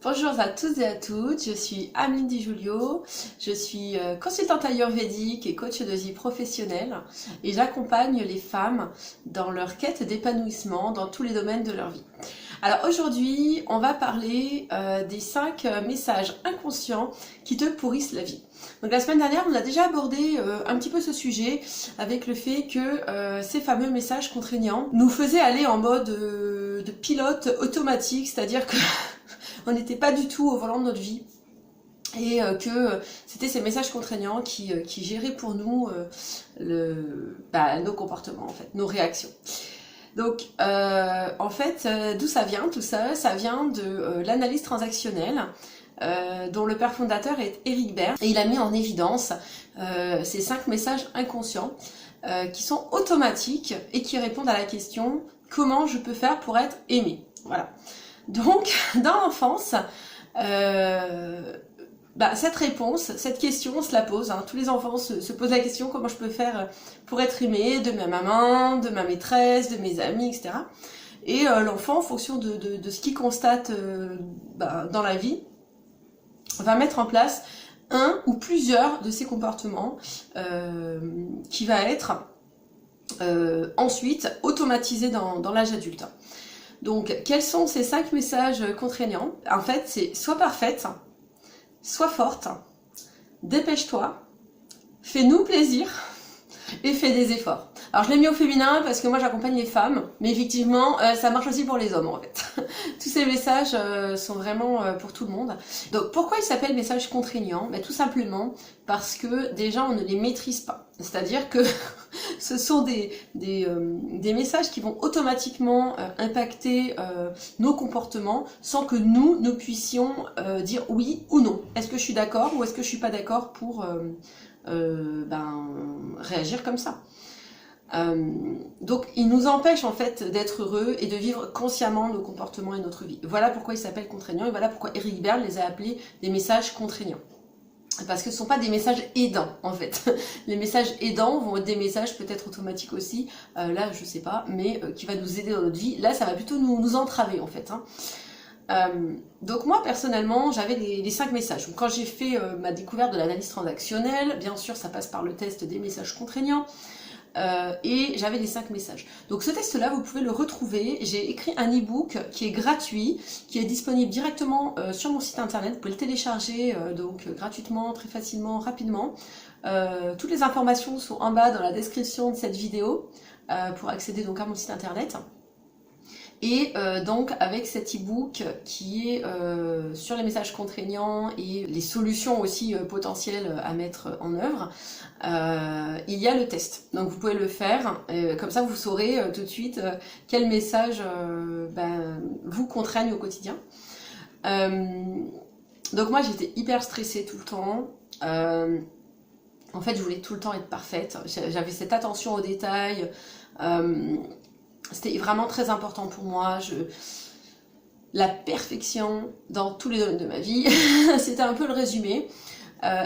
Bonjour à tous et à toutes, je suis Ameline Di Giulio, je suis consultante ayurvédique et coach de vie professionnelle et j'accompagne les femmes dans leur quête d'épanouissement dans tous les domaines de leur vie. Alors aujourd'hui, on va parler des 5 messages inconscients qui te pourrissent la vie. Donc la semaine dernière, on a déjà abordé un petit peu ce sujet avec le fait que ces fameux messages contraignants nous faisaient aller en mode de pilote automatique, c'est-à-dire que on n'était pas du tout au volant de notre vie et que c'était ces messages contraignants qui géraient pour nous nos comportements, en fait, nos réactions. Donc en fait, d'où ça vient tout ça? Ça vient de l'analyse transactionnelle dont le père fondateur est Eric Berne, et il a mis en évidence ces 5 messages inconscients qui sont automatiques et qui répondent à la question comment je peux faire pour être aimé. Voilà. Donc, dans l'enfance, cette réponse, cette question, on se la pose. Hein. Tous les enfants se posent la question comment je peux faire pour être aimé de ma maman, de ma maîtresse, de mes amis, etc. Et l'enfant, en fonction de ce qu'il constate dans la vie, va mettre en place un ou plusieurs de ces comportements qui va être ensuite automatisé dans l'âge adulte. Donc, quels sont ces 5 messages contraignants? En fait, c'est sois parfaite, sois forte, dépêche-toi, fais-nous plaisir et fais des efforts. Alors, je l'ai mis au féminin parce que moi, j'accompagne les femmes, mais effectivement, ça marche aussi pour les hommes, en fait. Tous ces messages sont vraiment pour tout le monde. Donc, pourquoi ils s'appellent messages contraignants? Tout simplement parce que déjà, on ne les maîtrise pas. C'est-à-dire que ce sont des messages qui vont automatiquement impacter nos comportements sans que nous puissions dire oui ou non. Est-ce que je suis d'accord ou est-ce que je suis pas d'accord pour réagir comme ça. Donc il nous empêche en fait d'être heureux et de vivre consciemment nos comportements et notre vie. Voilà pourquoi ils s'appellent contraignants et voilà pourquoi Eric Berne les a appelés des messages contraignants. Parce que ce ne sont pas des messages aidants en fait. Les messages aidants vont être des messages peut-être automatiques aussi, là je sais pas, mais qui va nous aider dans notre vie. Là ça va plutôt nous entraver en fait. Donc moi personnellement j'avais les 5 messages. Donc, quand j'ai fait ma découverte de l'analyse transactionnelle, bien sûr ça passe par le test des messages contraignants. Et j'avais les 5 messages. Donc ce test-là, vous pouvez le retrouver. J'ai écrit un e-book qui est gratuit, qui est disponible directement sur mon site internet. Vous pouvez le télécharger gratuitement, très facilement, rapidement. Toutes les informations sont en bas dans la description de cette vidéo pour accéder donc à mon site internet. Et donc avec cet e-book qui est sur les messages contraignants et les solutions aussi potentielles à mettre en œuvre, il y a le test. Donc vous pouvez le faire, comme ça vous saurez tout de suite quel message vous contraigne au quotidien. Donc moi j'étais hyper stressée tout le temps. En fait je voulais tout le temps être parfaite. J'avais cette attention aux détails. C'était vraiment très important pour moi. La perfection dans tous les domaines de ma vie, c'était un peu le résumé.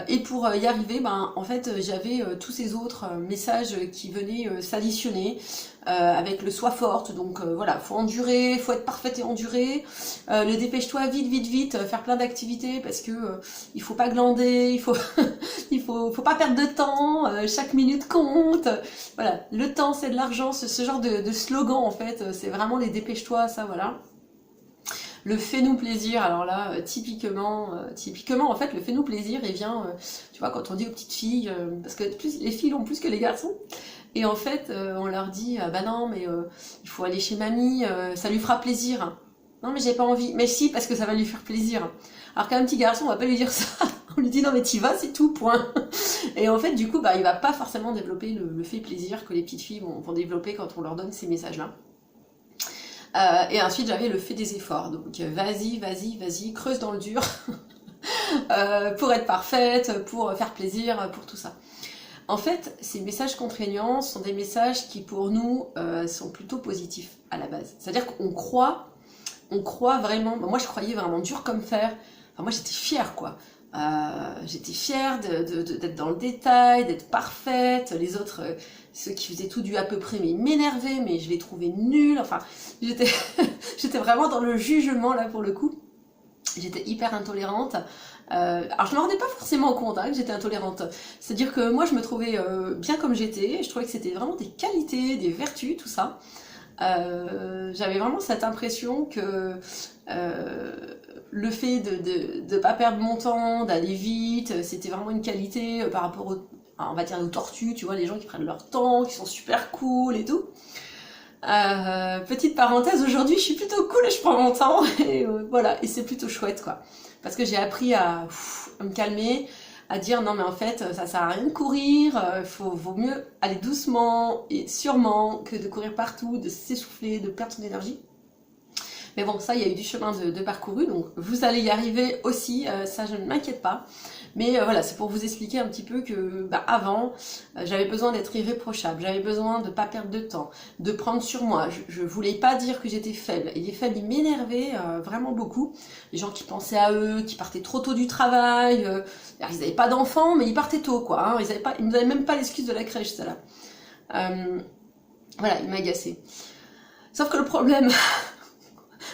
Et pour y arriver, en fait, j'avais tous ces autres messages qui venaient s'additionner avec le sois forte. Donc voilà, faut endurer, faut être parfaite et endurer. Le dépêche-toi, vite, faire plein d'activités parce que il faut pas glander, il faut pas perdre de temps. Chaque minute compte. Voilà, le temps c'est de l'argent. Ce genre de slogan en fait, c'est vraiment les dépêche-toi, ça voilà. Le fais-nous plaisir, alors là, typiquement, en fait, le fais-nous plaisir, il vient, tu vois, quand on dit aux petites filles, parce que les filles l'ont plus que les garçons, et en fait, on leur dit, bah non, mais il faut aller chez mamie, ça lui fera plaisir. Non, mais j'ai pas envie. Mais si, parce que ça va lui faire plaisir. Alors qu'un petit garçon, on va pas lui dire ça. On lui dit, non, mais t'y vas, c'est tout, point. Et en fait, du coup, il va pas forcément développer le fait plaisir que les petites filles vont développer quand on leur donne ces messages-là. Et ensuite j'avais le fait des efforts, donc vas-y, creuse dans le dur pour être parfaite, pour faire plaisir, pour tout ça. En fait, ces messages contraignants sont des messages qui pour nous sont plutôt positifs à la base. C'est-à-dire qu'on croit vraiment, moi je croyais vraiment dur comme fer, enfin moi j'étais fière quoi. J'étais fière d'être dans le détail, d'être parfaite. Les autres, ceux qui faisaient tout du à peu près, mais ils m'énervaient, mais je les trouvais nuls. Enfin, j'étais vraiment dans le jugement là pour le coup. J'étais hyper intolérante. Alors je me rendais pas forcément compte hein, que j'étais intolérante. C'est-à-dire que moi je me trouvais bien comme j'étais, je trouvais que c'était vraiment des qualités, des vertus, tout ça. J'avais vraiment cette impression que le fait de pas perdre mon temps, d'aller vite, c'était vraiment une qualité par rapport on va dire aux tortues, tu vois, les gens qui prennent leur temps, qui sont super cool et tout. Petite parenthèse, aujourd'hui je suis plutôt cool et je prends mon temps et voilà, et c'est plutôt chouette quoi. Parce que j'ai appris à me calmer, à dire non mais en fait ça sert à rien de courir, vaut mieux aller doucement et sûrement que de courir partout, de s'essouffler, de perdre son énergie. Mais bon, ça, il y a eu du chemin de parcouru, donc vous allez y arriver aussi, ça je ne m'inquiète pas. Mais voilà, c'est pour vous expliquer un petit peu que avant, j'avais besoin d'être irréprochable, j'avais besoin de pas perdre de temps, de prendre sur moi. Je voulais pas dire que j'étais faible. Et les faibles, ils m'énervaient vraiment beaucoup. Les gens qui pensaient à eux, qui partaient trop tôt du travail, ils n'avaient pas d'enfants, mais ils partaient tôt, quoi. Hein. Ils n'avaient même pas l'excuse de la crèche, ça là. Voilà, ils m'agaçaient. Sauf que le problème,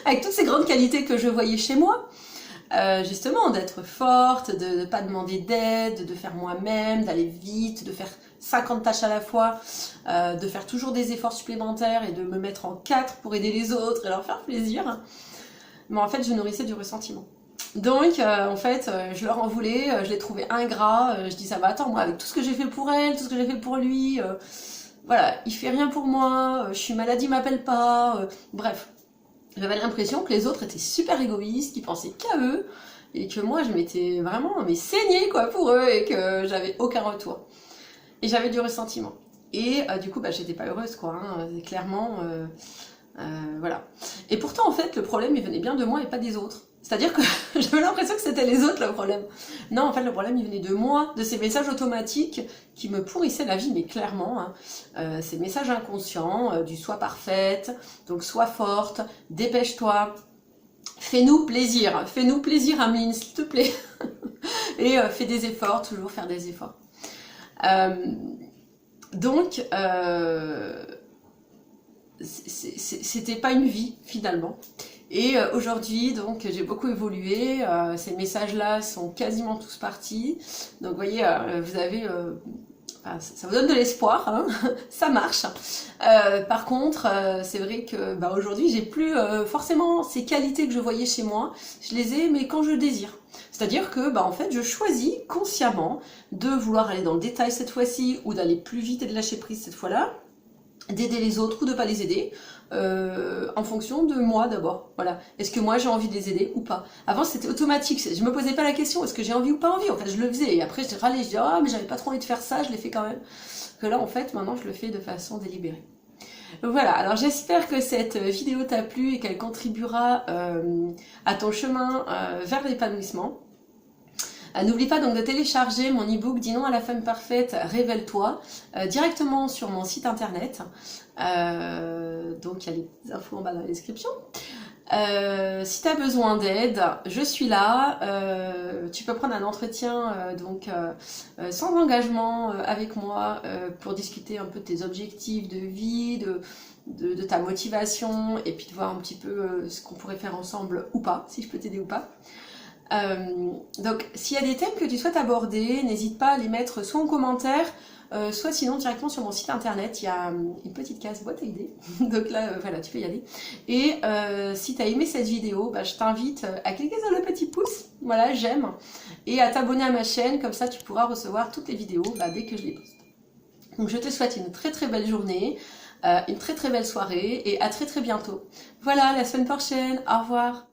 avec toutes ces grandes qualités que je voyais chez moi, justement d'être forte, de ne pas demander d'aide, de faire moi-même, d'aller vite, de faire 50 tâches à la fois, de faire toujours des efforts supplémentaires et de me mettre en quatre pour aider les autres et leur faire plaisir. Mais en fait, je nourrissais du ressentiment. Donc, en fait, je leur en voulais, je les trouvais ingrats, je dis ça va, attends, moi, avec tout ce que j'ai fait pour elle, tout ce que j'ai fait pour lui, voilà, il fait rien pour moi, je suis malade, il m'appelle pas, bref. J'avais l'impression que les autres étaient super égoïstes, qu'ils pensaient qu'à eux, et que moi je m'étais vraiment saignée quoi pour eux, et que j'avais aucun retour. Et j'avais du ressentiment. Et du coup, j'étais pas heureuse quoi, hein, clairement, voilà. Et pourtant en fait, le problème il venait bien de moi et pas des autres. C'est-à-dire que j'avais l'impression que c'était les autres le problème. Non, en fait, le problème, il venait de moi, de ces messages automatiques qui me pourrissaient la vie, mais clairement, hein, ces messages inconscients, du sois parfaite, donc sois forte, dépêche-toi, fais-nous plaisir, Ameline, s'il te plaît. Et fais des efforts, toujours faire des efforts. Donc, c'était pas une vie, finalement. Et aujourd'hui, donc, j'ai beaucoup évolué. Ces messages-là sont quasiment tous partis. Donc, vous voyez, vous avez... ça vous donne de l'espoir, hein. Ça marche. Par contre, c'est vrai que aujourd'hui, j'ai plus forcément ces qualités que je voyais chez moi. Je les ai, mais quand je désire. C'est-à-dire que, en fait, je choisis consciemment de vouloir aller dans le détail cette fois-ci, ou d'aller plus vite et de lâcher prise cette fois-là, d'aider les autres ou de pas les aider, en fonction de moi d'abord. Voilà. Est-ce que moi j'ai envie de les aider ou pas? Avant c'était automatique, je me posais pas la question, est-ce que j'ai envie ou pas envie? En fait je le faisais et après je râlais, je disais ah mais j'avais pas trop envie de faire ça, je l'ai fait quand même. Que là en fait maintenant je le fais de façon délibérée. Donc voilà, alors j'espère que cette vidéo t'a plu et qu'elle contribuera à ton chemin vers l'épanouissement. N'oublie pas donc de télécharger mon e-book Dis non à la femme parfaite, révèle-toi, directement sur mon site internet. Donc il y a les infos en bas dans la description. Si tu as besoin d'aide, je suis là. Tu peux prendre un entretien sans engagement avec moi pour discuter un peu de tes objectifs de vie, de ta motivation et puis de voir un petit peu ce qu'on pourrait faire ensemble ou pas, si je peux t'aider ou pas. Donc s'il y a des thèmes que tu souhaites aborder, n'hésite pas à les mettre soit en commentaire, soit sinon directement sur mon site internet, il y a une petite case boîte à idées, donc là voilà tu peux y aller. Et si tu as aimé cette vidéo, je t'invite à cliquer sur le petit pouce, voilà j'aime, et à t'abonner à ma chaîne, comme ça tu pourras recevoir toutes les vidéos dès que je les poste. Donc je te souhaite une très très belle journée, une très très belle soirée, et à très très bientôt. Voilà, la semaine prochaine, au revoir.